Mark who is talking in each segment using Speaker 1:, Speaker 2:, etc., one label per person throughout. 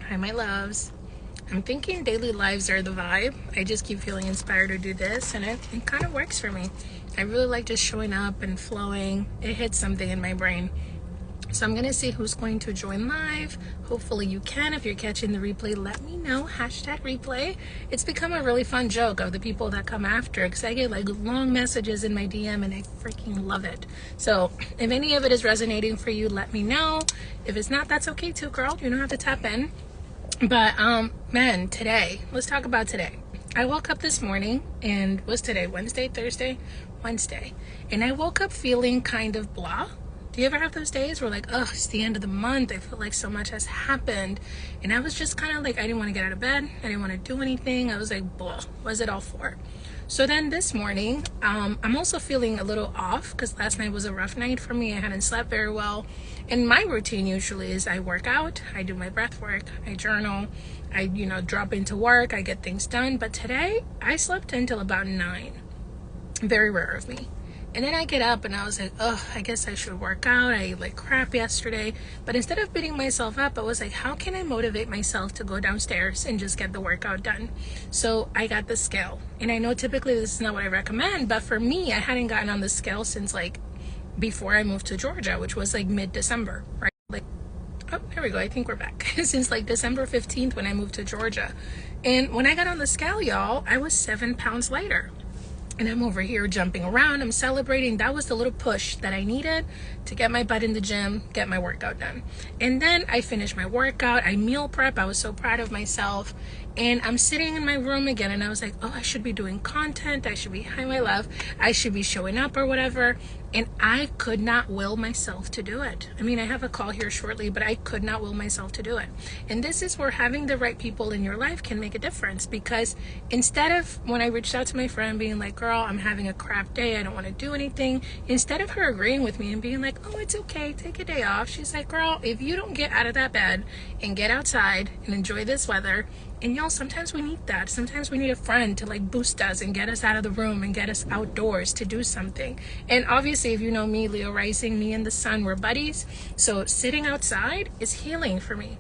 Speaker 1: Hi, my loves. I'm thinking daily lives are the vibe. I just keep feeling inspired to do this, and it kind of works for me. I really like just showing up and flowing. It hits something in my brain. So I'm gonna see who's going to join live. Hopefully you can. If you're catching the replay, let me know. Hashtag replay. It's become a really fun joke of the people that come after, because I get like long messages in my DM and I freaking love it. So if any of it is resonating for you, let me know. If it's not, that's okay too, girl. You don't have to tap in. But man, today, let's talk about today. I woke up this morning, and what's today? Wednesday, Thursday? Wednesday. And I woke up feeling kind of blah. Do you ever have those days where like, oh, it's the end of the month, I feel like so much has happened, and I was just kind of like, I didn't want to get out of bed, I didn't want to do anything. I was like, blah, what's it all for? So then this morning, I'm also feeling a little off because last night was a rough night for me. I hadn't slept very well, and my routine usually is I work out, I do my breath work, I journal, I drop into work, I get things done. But today I slept until about 9. Very rare of me. And then I get up and I was like, oh, I guess I should work out. I ate like crap yesterday. But instead of beating myself up, I was like, how can I motivate myself to go downstairs and just get the workout done? So I got the scale. And I know typically this is not what I recommend, but for me, I hadn't gotten on the scale since like before I moved to Georgia, which was like mid-December, right? Like, oh, there we go. I think we're back. Since like December 15th when I moved to Georgia. And when I got on the scale, y'all, I was 7 pounds lighter. And I'm over here jumping around. I'm celebrating. That was the little push that I needed to get my butt in the gym, get my workout done. And then I finished my workout. I meal prep. I was so proud of myself. And I'm sitting in my room again, and I was like, oh, I should be doing content. I should be, hi, my love. I should be showing up or whatever. And I could not will myself to do it. I mean, I have a call here shortly, but I could not will myself to do it. And this is where having the right people in your life can make a difference, because instead of when I reached out to my friend being like, girl, I'm having a crap day, I don't want to do anything, instead of her agreeing with me and being like, oh, it's okay, take a day off, she's like, girl, if you don't get out of that bed and get outside and enjoy this weather. And y'all, sometimes we need that. Sometimes we need a friend to like boost us and get us out of the room and get us outdoors to do something. And obviously, if you know me, Leo rising, me and the sun, we're buddies. So sitting outside is healing for me.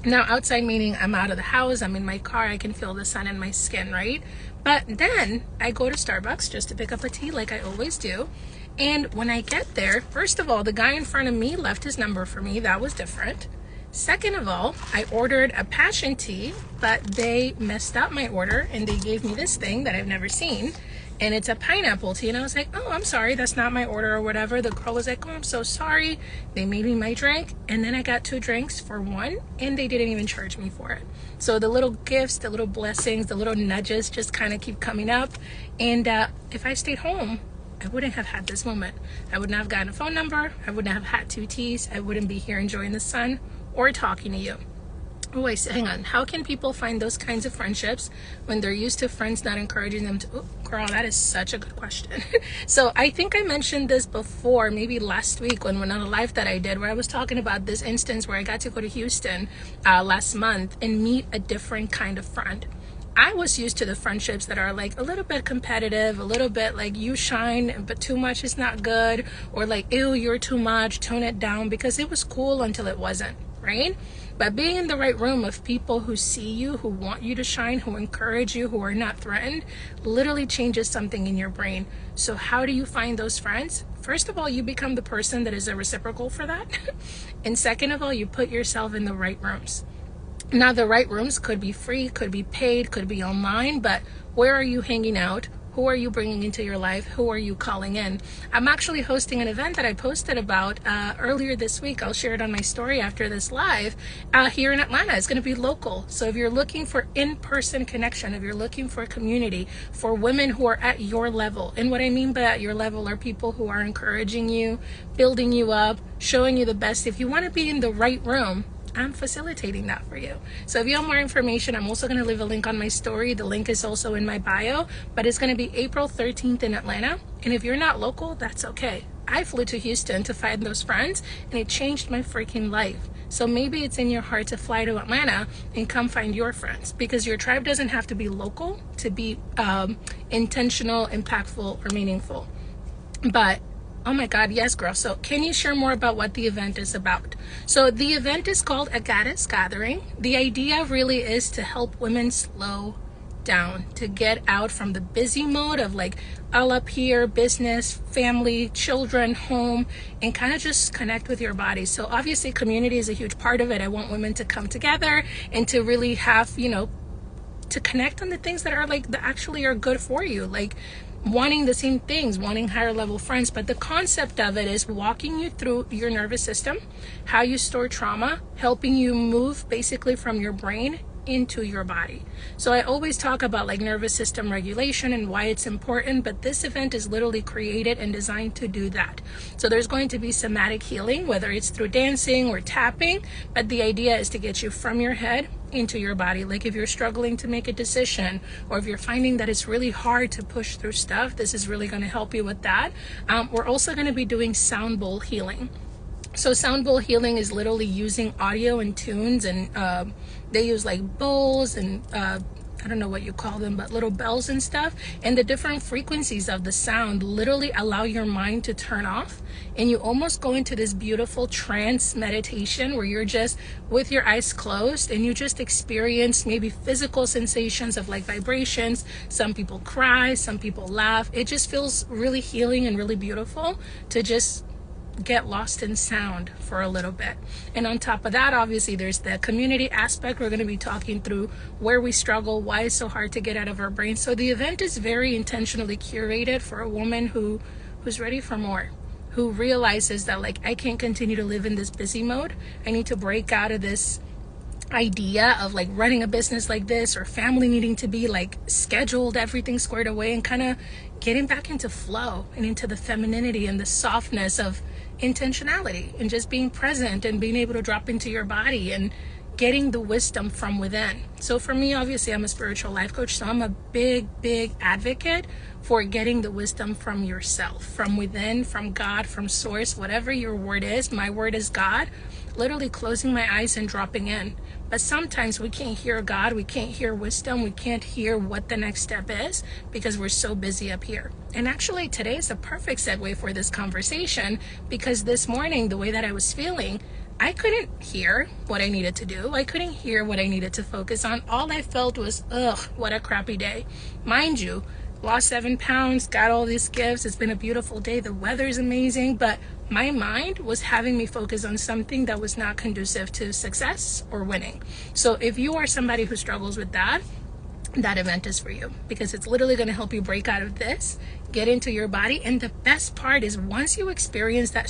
Speaker 1: Now, outside meaning I'm out of the house, I'm in my car, I can feel the sun in my skin, right? But then I go to Starbucks just to pick up a tea like I always do. And when I get there, first of all, the guy in front of me left his number for me. That was different. Second of all, I ordered a passion tea, but they messed up my order and they gave me this thing that I've never seen. And it's a pineapple tea. And I was like, oh, I'm sorry, that's not my order or whatever. The girl was like, oh, I'm so sorry. They made me my drink. And then I got 2 drinks for $1, and they didn't even charge me for it. So the little gifts, the little blessings, the little nudges just kind of keep coming up. And if I stayed home, I wouldn't have had this moment. I wouldn't have gotten a phone number. I wouldn't have had 2 teas. I wouldn't be here enjoying the sun or talking to you. Oh, wait, hang on. How can people find those kinds of friendships when they're used to friends not encouraging them to? Oh, girl, that is such a good question. So I think I mentioned this before, maybe last week when on a live that I did, where I was talking about this instance where I got to go to Houston last month and meet a different kind of friend. I was used to the friendships that are like a little bit competitive, a little bit like you shine, but too much is not good, or like, ew, you're too much, tone it down, because it was cool until it wasn't, right? But being in the right room of people who see you, who want you to shine, who encourage you, who are not threatened, literally changes something in your brain. So how do you find those friends? First of all, you become the person that is a reciprocal for that. And second of all, you put yourself in the right rooms. Now, the right rooms could be free, could be paid, could be online, but where are you hanging out? Who are you bringing into your life? Who are you calling in? I'm actually hosting an event that I posted about earlier this week. I'll share it on my story after this live here in Atlanta. It's going to be local. So if you're looking for in-person connection, if you're looking for a community for women who are at your level, and what I mean by at your level are people who are encouraging you, building you up, showing you the best. If you want to be in the right room, I'm facilitating that for you. So if you want more information, I'm also going to leave a link on my story. The link is also in my bio, but it's going to be April 13th in Atlanta. And if you're not local, that's okay. I flew to Houston to find those friends, and it changed my freaking life. So maybe it's in your heart to fly to Atlanta and come find your friends, because your tribe doesn't have to be local to be intentional, impactful, or meaningful. But Oh my God, yes, girl. So can you share more about what the event is about? So the event is called A Goddess Gathering. The idea really is to help women slow down, to get out from the busy mode of like all up here, business, family, children, home, and kind of just connect with your body. So obviously community is a huge part of it. I want women to come together and to really have, you know, to connect on the things that are like that actually are good for you, like wanting the same things, wanting higher level friends. But the concept of it is walking you through your nervous system, how you store trauma, helping you move basically from your brain into your body. So I always talk about like nervous system regulation and why it's important, but this event is literally created and designed to do that. So there's going to be somatic healing, whether it's through dancing or tapping, but the idea is to get you from your head into your body. Like if you're struggling to make a decision, or if you're finding that it's really hard to push through stuff, this is really going to help you with that. We're also going to be doing sound bowl healing. So sound bowl healing is literally using audio and tunes, and they use like bowls and I don't know what you call them, but little bells and stuff, and the different frequencies of the sound literally allow your mind to turn off, and you almost go into this beautiful trance meditation where you're just with your eyes closed and you just experience maybe physical sensations of like vibrations. Some people cry, some people laugh. It just feels really healing and really beautiful to just get lost in sound for a little bit. And on top of that, obviously there's the community aspect. We're going to be talking through where we struggle, why it's so hard to get out of our brain. So the event is very intentionally curated for a woman who's ready for more, who realizes that like, I can't continue to live in this busy mode. I need to break out of this idea of like running a business like this, or family needing to be like scheduled, everything squared away, and kind of getting back into flow and into the femininity and the softness of intentionality and just being present and being able to drop into your body and getting the wisdom from within. So for me, obviously I'm a spiritual life coach, so I'm a big advocate for getting the wisdom from yourself, from within, from God, from source, whatever your word is. My word is God. Literally closing my eyes and dropping in. But sometimes we can't hear God, we can't hear wisdom, we can't hear what the next step is because we're so busy up here. And actually today is the perfect segue for this conversation, because this morning, the way that I was feeling, I couldn't hear what I needed to do. I couldn't hear what I needed to focus on. All I felt was, ugh, what a crappy day. Mind you, lost 7 pounds, got all these gifts. It's been a beautiful day. The weather's amazing, but my mind was having me focus on something that was not conducive to success or winning. So if you are somebody who struggles with that event is for you, because it's literally going to help you break out of this, get into your body. And the best part is once you experience that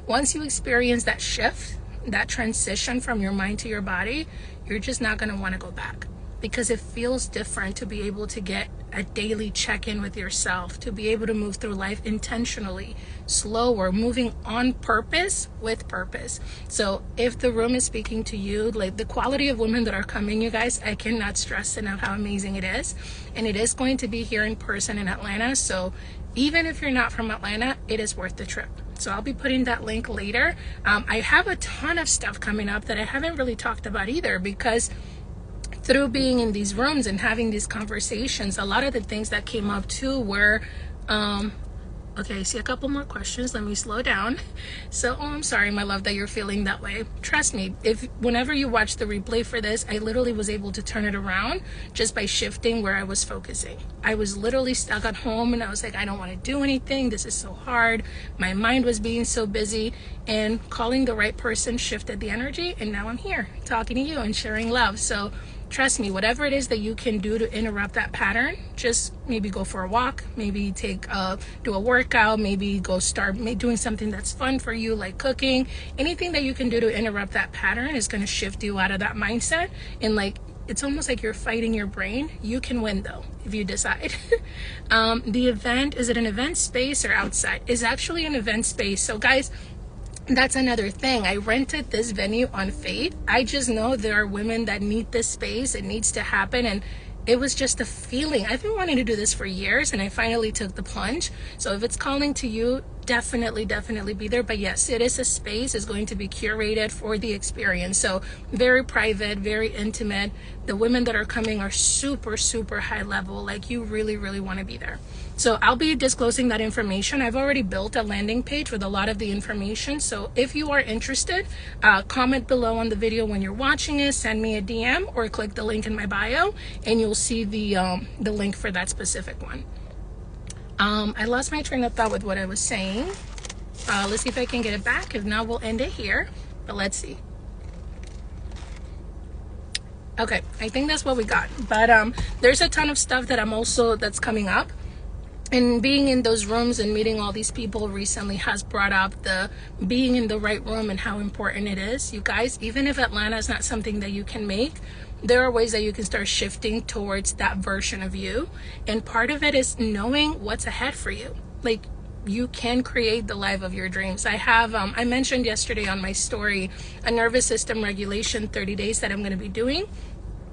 Speaker 1: once you experience that shift, that transition from your mind to your body, you're just not going to want to go back, because it feels different to be able to get a daily check-in with yourself, to be able to move through life intentionally, slower, moving on purpose with purpose. So if the room is speaking to you, like the quality of women that are coming, you guys, I cannot stress enough how amazing it is. And it is going to be here in person in Atlanta. So even if you're not from Atlanta, it is worth the trip. So I'll be putting that link later. I have a ton of stuff coming up that I haven't really talked about either, because through being in these rooms and having these conversations, a lot of the things that came up too were, okay, I see a couple more questions. Let me slow down. So, I'm sorry, my love, that you're feeling that way. Trust me, whenever you watch the replay for this, I literally was able to turn it around just by shifting where I was focusing. I was literally stuck at home and I was like, I don't want to do anything. This is so hard. My mind was being so busy, and calling the right person shifted the energy. And now I'm here talking to you and sharing love. So trust me, whatever it is that you can do to interrupt that pattern, just maybe go for a walk, maybe do a workout, maybe go start doing something that's fun for you, like cooking. Anything that you can do to interrupt that pattern is going to shift you out of that mindset. And like, it's almost like you're fighting your brain. You can win though, if you decide. The event, is it an event space or outside? It's actually an event space. So guys, that's another thing. I rented this venue on faith. I just know there are women that need this space. It needs to happen. And it was just a feeling. I've been wanting to do this for years, and I finally took the plunge. So if it's calling to you, definitely be there. But yes, it is a space. It's going to be curated for the experience. So very private, very intimate. The women that are coming are super high level. Like, you really want to be there. So I'll be disclosing that information. I've already built a landing page with a lot of the information. So if you are interested, comment below on the video when you're watching it, send me a DM or click the link in my bio and you'll see the link for that specific one. I lost my train of thought with what I was saying. Let's see if I can get it back. If not, we'll end it here, but let's see. Okay, I think that's what we got. But there's a ton of stuff that that's coming up. And being in those rooms and meeting all these people recently has brought up the being in the right room and how important it is. You guys, even if Atlanta is not something that you can make, there are ways that you can start shifting towards that version of you. And part of it is knowing what's ahead for you. Like, you can create the life of your dreams. I mentioned yesterday on my story, a nervous system regulation 30 days that I'm going to be doing.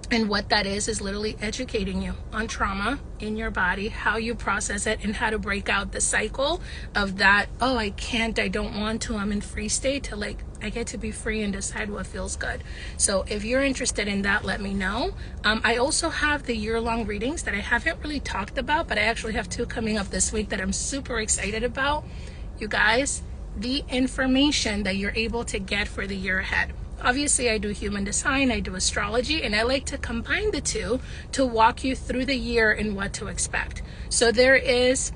Speaker 1: And what that is literally educating you on trauma in your body, how you process it, and how to break out the cycle of that, oh, I can't, I don't want to, I'm in free state, to like, I get to be free and decide what feels good. So if you're interested in that, let me know. I also have the year-long readings that I haven't really talked about, but I actually have 2 coming up this week that I'm super excited about. You guys, the information that you're able to get for the year ahead. Obviously, I do human design, I do astrology, and I like to combine the two to walk you through the year and what to expect. So there is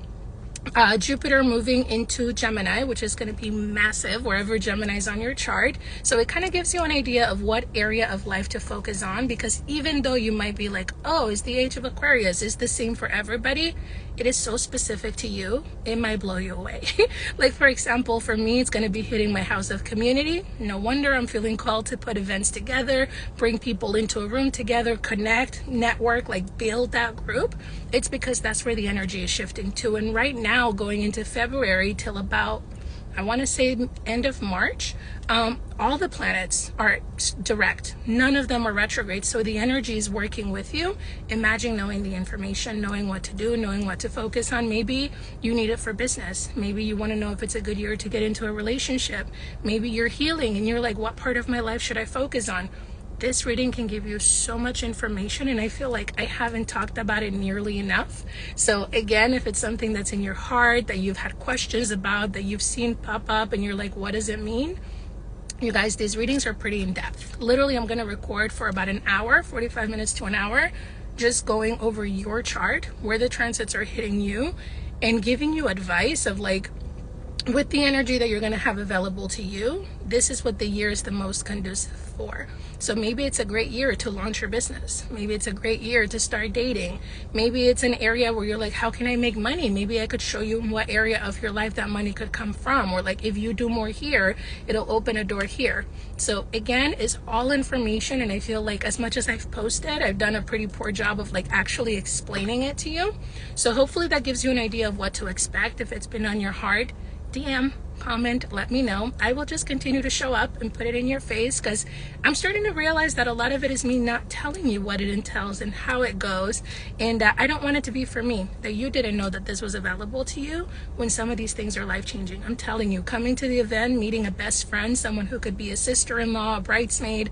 Speaker 1: Jupiter moving into Gemini, which is going to be massive wherever Gemini is on your chart. So it kind of gives you an idea of what area of life to focus on, because even though you might be like, oh, it's the age of Aquarius, it's the same for everybody, it is so specific to you, it might blow you away. Like, for example, for me, it's going to be hitting my house of community. No wonder I'm feeling called to put events together, bring people into a room together, connect, network, like build that group. It's because that's where the energy is shifting to. And right now, going into February till about, I want to say end of March, all the planets are direct. None of them are retrograde. So the energy is working with you. Imagine knowing the information, knowing what to do, knowing what to focus on. Maybe you need it for business. Maybe you want to know if it's a good year to get into a relationship. Maybe you're healing and you're like, what part of my life should I focus on? This reading can give you so much information, and I feel like I haven't talked about it nearly enough. So again, if it's something that's in your heart, that you've had questions about, that you've seen pop up and you're like, what does it mean? You guys, these readings are pretty in depth. Literally, I'm going to record for about an hour, 45 minutes to an hour, just going over your chart, where the transits are hitting you, and giving you advice of like, with the energy that you're going to have available to you, this is what the year is the most conducive for. So maybe it's a great year to launch your business. Maybe it's a great year to start dating. Maybe it's an area where you're like, how can I make money? Maybe I could show you what area of your life that money could come from. Or like, if you do more here, it'll open a door here. So again, it's all information. And I feel like as much as I've posted, I've done a pretty poor job of like actually explaining it to you. So hopefully that gives you an idea of what to expect. If it's been on your heart, DM, comment, let me know. I will just continue to show up and put it in your face, because I'm starting to realize that a lot of it is me not telling you what it entails and how it goes. And I don't want it to be for me, that you didn't know that this was available to you when some of these things are life-changing. I'm telling you, coming to the event, meeting a best friend, someone who could be a sister-in-law, a bridesmaid,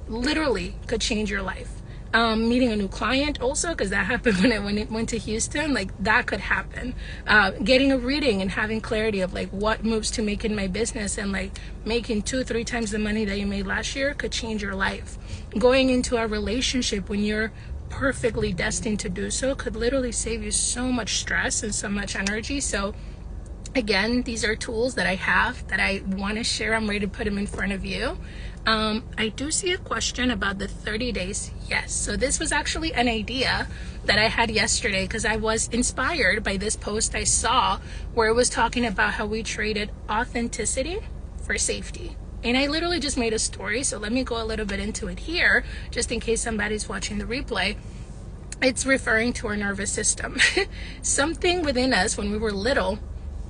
Speaker 1: literally could change your life. Meeting a new client also, because that happened when I went to Houston, like that could happen. Getting a reading and having clarity of like what moves to make in my business, and like making 2-3 times the money that you made last year could change your life. Going into a relationship when you're perfectly destined to do so could literally save you so much stress and so much energy. So again, these are tools that I have that I want to share. I'm ready to put them in front of you. I do see a question about the 30 days. Yes. So this was actually an idea that I had yesterday, because I was inspired by this post I saw where it was talking about how we traded authenticity for safety. And I literally just made a story. So let me go a little bit into it here, just in case somebody's watching the replay. It's referring to our nervous system. Something within us when we were little,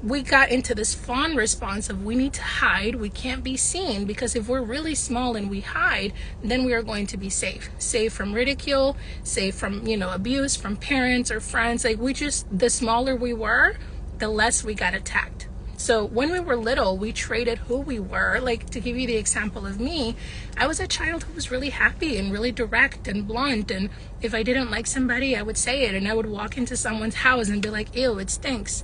Speaker 1: we got into this fawn response of we need to hide, we can't be seen, because if we're really small and we hide, then we are going to be safe from ridicule, safe from, abuse from parents or friends. Like the smaller we were, the less we got attacked. So when we were little, we traded who we were. Like, to give you the example of me, I was a child who was really happy and really direct and blunt. And if I didn't like somebody, I would say it. And I would walk into someone's house and be like, ew, it stinks.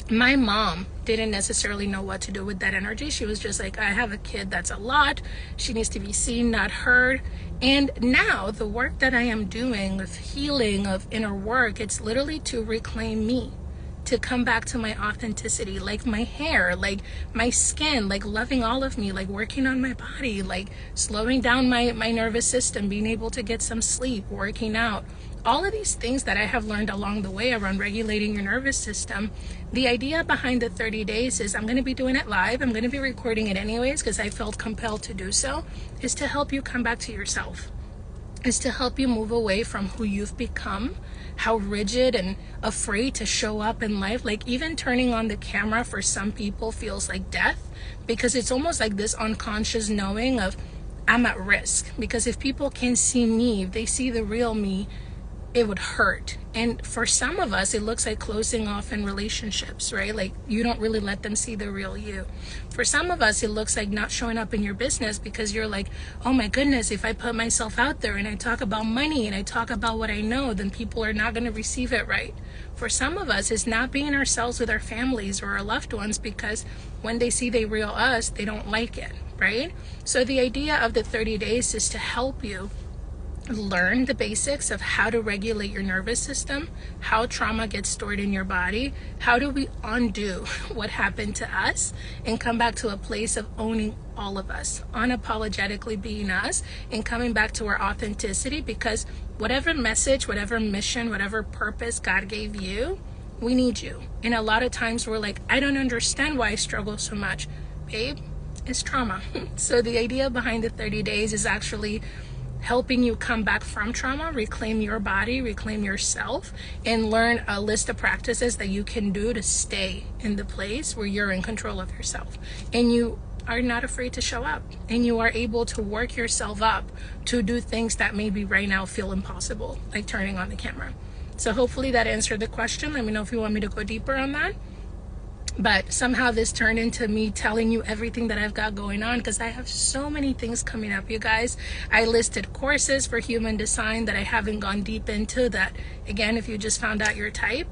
Speaker 1: My mom didn't necessarily know what to do with that energy. She was just like, I have a kid that's a lot. She needs to be seen, not heard. And now the work that I am doing of healing, of inner work, it's literally to reclaim me, to come back to my authenticity, like my hair, like my skin, like loving all of me, like working on my body, like slowing down my nervous system, being able to get some sleep, working out. All of these things that I have learned along the way around regulating your nervous system. The idea behind the 30 days is I'm going to be doing it live. I'm going to be recording it anyways because I felt compelled to do so, is to help you come back to yourself, is to help you move away from who you've become, how rigid and afraid to show up in life. Like, even turning on the camera for some people feels like death, because it's almost like this unconscious knowing of I'm at risk. Because if people can see me, if they see the real me, it would hurt. And for some of us, it looks like closing off in relationships, right? Like, you don't really let them see the real you. For some of us, it looks like not showing up in your business because you're like, oh my goodness, if I put myself out there and I talk about money and I talk about what I know, then people are not going to receive it right. For some of us, it's not being ourselves with our families or our loved ones because when they see the real us, they don't like it, right? So the idea of the 30 days is to help you learn the basics of how to regulate your nervous system, how trauma gets stored in your body, how do we undo what happened to us and come back to a place of owning all of us, unapologetically being us and coming back to our authenticity. Because whatever message, whatever mission, whatever purpose God gave you, we need you. And a lot of times we're like, I don't understand why I struggle so much. Babe, it's trauma. So the idea behind the 30 days is actually helping you come back from trauma, reclaim your body, reclaim yourself, and learn a list of practices that you can do to stay in the place where you're in control of yourself. And you are not afraid to show up, and you are able to work yourself up to do things that maybe right now feel impossible, like turning on the camera. So hopefully that answered the question. Let me know if you want me to go deeper on that. But somehow this turned into me telling you everything that I've got going on, because I have so many things coming up, you guys. I listed courses for human design that I haven't gone deep into, that, again, if you just found out your type,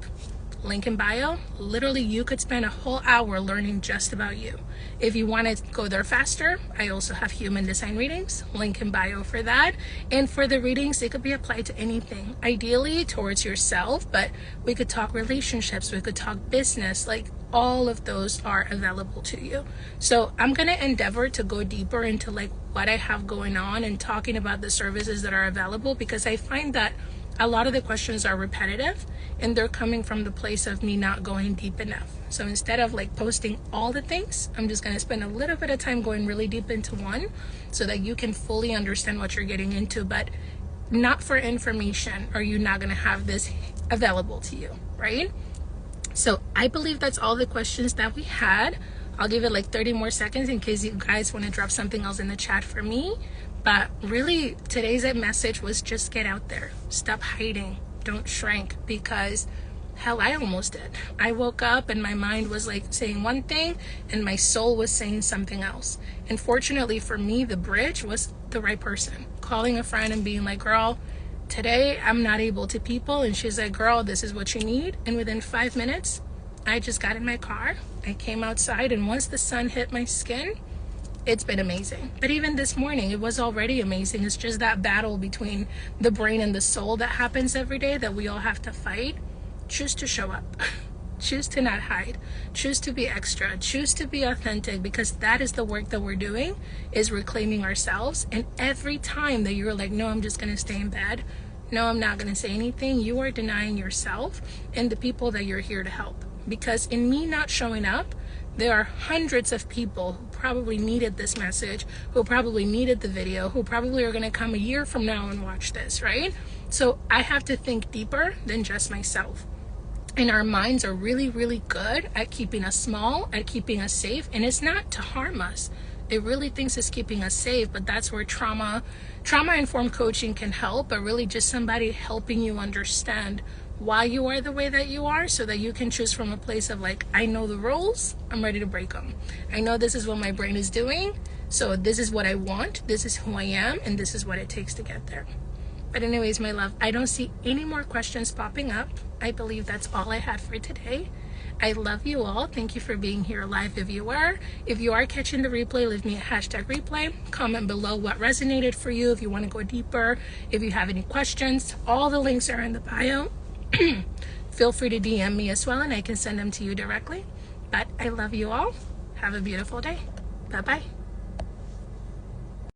Speaker 1: link in bio. Literally, you could spend a whole hour learning just about you. If you want to go there faster, I also have human design readings, link in bio for that. And for the readings, it could be applied to anything, ideally towards yourself, but we could talk relationships, we could talk business, like all of those are available to you. So I'm going to endeavor to go deeper into like what I have going on and talking about the services that are available, because I find that a lot of the questions are repetitive and they're coming from the place of me not going deep enough. So instead of like posting all the things, I'm just going to spend a little bit of time going really deep into one so that you can fully understand what you're getting into. But not for information are you not going to have this available to you, right? So I believe that's all the questions that we had. I'll give it like 30 more seconds in case you guys want to drop something else in the chat for me. But really, today's message was just get out there. Stop hiding. Don't shrink, because hell, I almost did. I woke up and my mind was like saying one thing and my soul was saying something else. And fortunately for me, the bridge was the right person. Calling a friend and being like, girl, today I'm not able to people. And she's like, girl, this is what you need. And within 5 minutes, I just got in my car. I came outside, and once the sun hit my skin, it's been amazing. But even this morning, it was already amazing. It's just that battle between the brain and the soul that happens every day that we all have to fight. Choose to show up. Choose to not hide. Choose to be extra. Choose to be authentic, because that is the work that we're doing, is reclaiming ourselves. And every time that you're like, no, I'm just going to stay in bed, no, I'm not going to say anything, you are denying yourself and the people that you're here to help. Because in me not showing up, there are hundreds of people who probably needed this message, who probably needed the video, who probably are going to come a year from now and watch this, right? So I have to think deeper than just myself. And our minds are really, really good at keeping us small, at keeping us safe. And it's not to harm us. It really thinks it's keeping us safe, but that's where trauma-informed coaching can help, but really just somebody helping you understand why you are the way that you are, so that you can choose from a place of like, I know the rules, I'm ready to break them. I know this is what my brain is doing, so this is what I want, this is who I am, and this is what it takes to get there. But anyways, my love, I don't see any more questions popping up. I believe that's all I had for today. I love you all. Thank you for being here live if you are. If you are catching the replay, leave me a hashtag replay. Comment below what resonated for you if you want to go deeper. If you have any questions, all the links are in the bio. Feel free to DM me as well, and I can send them to you directly. But I love you all. Have a beautiful day. Bye-bye.